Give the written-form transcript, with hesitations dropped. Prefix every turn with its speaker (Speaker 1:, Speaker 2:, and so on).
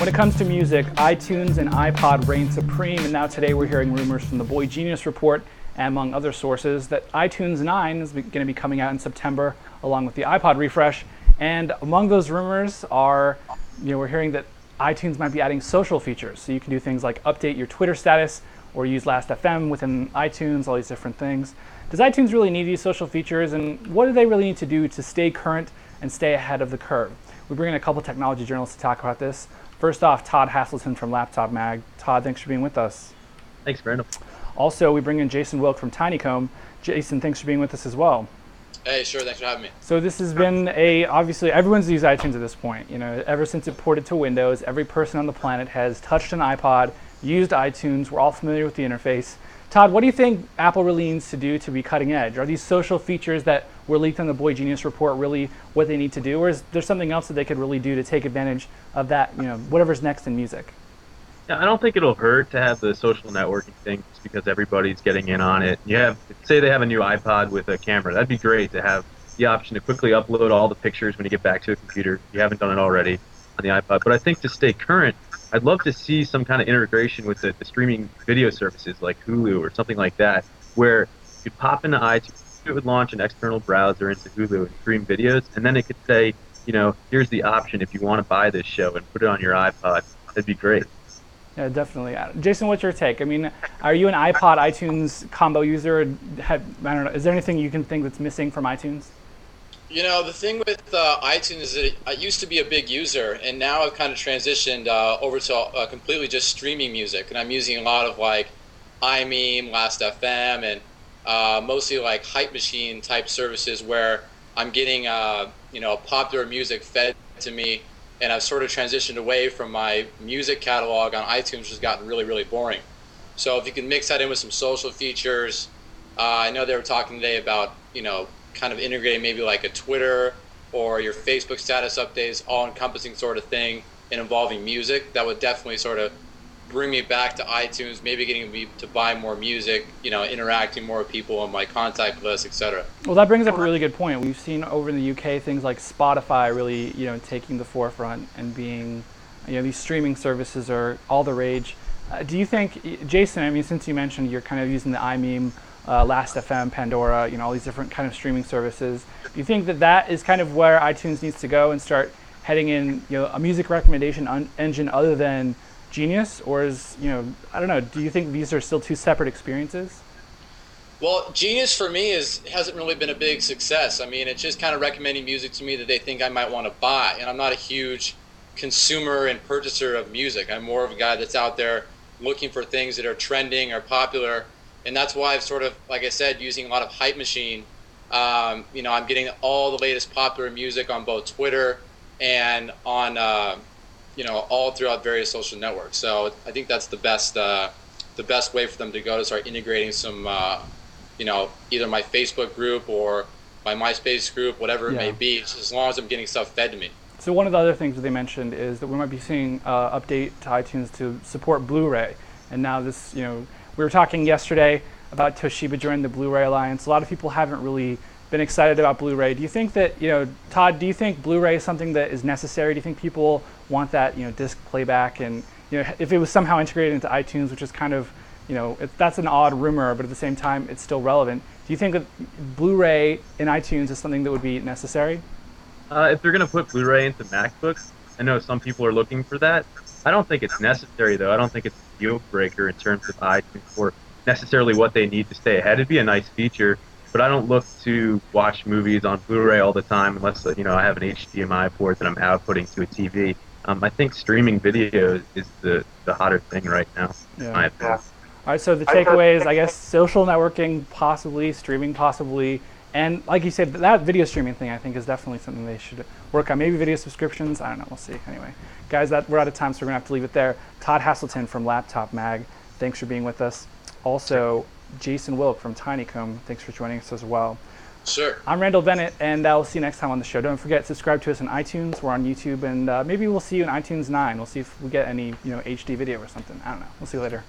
Speaker 1: it comes to music, iTunes and iPod reign supreme, and now today we're hearing rumors from the Boy Genius Report, and among other sources, that iTunes 9 is going to be coming out in September, along with the iPod refresh. And among those rumors are, we're hearing that iTunes might be adding social features, so you can do things like update your Twitter status or use Last.fm within iTunes, all these different things. Does iTunes really need these social features, and what do they really need to do to stay current and stay ahead of the curve? We bring in a couple technology journalists to talk about this. First off, Todd Haselton from Laptop Mag. Todd, thanks for being with us.
Speaker 2: Thanks, Brandon.
Speaker 1: Also, we bring in Jason Wilk from Tinycomb. Jason, thanks for being with us as well.
Speaker 3: Hey, sure, thanks for having me.
Speaker 1: So this has been obviously everyone's used iTunes at this point. Ever since it ported to Windows, every person on the planet has touched an iPod, used iTunes. We're all familiar with the interface. Todd, what do you think Apple really needs to do to be cutting edge? Are these social features that were leaked on the Boy Genius Report really what they need to do, or is there something else that they could really do to take advantage of that, whatever's next in music?
Speaker 2: Yeah, I don't think it'll hurt to have the social networking thing just because everybody's getting in on it. Say they have a new iPod with a camera. That'd be great to have the option to quickly upload all the pictures when you get back to a computer. If you haven't done it already on the iPod. But I think to stay current, I'd love to see some kind of integration with the streaming video services like Hulu or something like that, where you pop into iTunes, it would launch an external browser into Hulu and stream videos, and then it could say, here's the option if you want to buy this show and put it on your iPod. That'd be great.
Speaker 1: Yeah, definitely. Jason, what's your take? I mean, are you an iPod iTunes combo user? I don't know. Is there anything you can think that's missing from iTunes?
Speaker 3: The thing with iTunes is that I used to be a big user, and now I've kind of transitioned over to completely just streaming music, and I'm using a lot of like iMeme, Last.fm, and mostly like Hype Machine type services where I'm getting popular music fed to me, and I've sort of transitioned away from my music catalog on iTunes, which has gotten really, really boring. So if you can mix that in with some social features, I know they were talking today about kind of integrating maybe like a Twitter or your Facebook status updates, all-encompassing sort of thing, and involving music. That would definitely sort of bring me back to iTunes, maybe getting me to buy more music, interacting more with people on my contact list, etc.
Speaker 1: Well, that brings up a really good point. We've seen over in the UK things like Spotify really, taking the forefront and being, these streaming services are all the rage. Do you think, Jason, since you mentioned you're kind of using the iMeme, Last.fm, Pandora, all these different kind of streaming services, do you think that is kind of where iTunes needs to go and start heading in, a music recommendation engine other than Genius, or is, I don't know, do you think these are still two separate experiences?
Speaker 3: Well, Genius for me hasn't really been a big success. It's just kind of recommending music to me that they think I might want to buy, and I'm not a huge consumer and purchaser of music. I'm more of a guy that's out there looking for things that are trending or popular, and that's why I've sort of, like I said, using a lot of Hype Machine. I'm getting all the latest popular music on both Twitter and on all throughout various social networks. So I think that's the best way for them to go, to start integrating some, either my Facebook group or my MySpace group, whatever it may be, just as long as I'm getting stuff fed to me.
Speaker 1: So one of the other things that they mentioned is that we might be seeing update to iTunes to support Blu-ray. And now this, we were talking yesterday about Toshiba joining the Blu-ray Alliance. A lot of people haven't really been excited about Blu-ray. Do you think that, Todd, do you think Blu-ray is something that is necessary? Do you think people want that, disc playback? And, if it was somehow integrated into iTunes, which is kind of, that's an odd rumor, but at the same time, it's still relevant. Do you think that Blu-ray in iTunes is something that would be necessary?
Speaker 2: If they're going to put Blu-ray into MacBooks, I know some people are looking for that. I don't think it's necessary, though. I don't think it's a deal breaker in terms of iTunes or necessarily what they need to stay ahead. It'd be a nice feature, but I don't look to watch movies on Blu-ray all the time unless I have an HDMI port that I'm outputting to a TV. I think streaming video is the hotter thing right now, in my opinion.
Speaker 1: All right, so the takeaway is, I guess, social networking possibly, streaming possibly, and like you said, that video streaming thing I think is definitely something they should work on. Maybe video subscriptions, I don't know, we'll see. Anyway, guys, we're out of time, so we're going to have to leave it there. Todd Haselton from Laptop Mag, thanks for being with us. Also, Jason Wilk from Tinycomb, thanks for joining us as well.
Speaker 3: Sure.
Speaker 1: I'm Randall Bennett, and we'll see you next time on the show. Don't forget, subscribe to us on iTunes. We're on YouTube, and maybe we'll see you in iTunes 9. We'll see if we get any, HD video or something. I don't know. We'll see you later.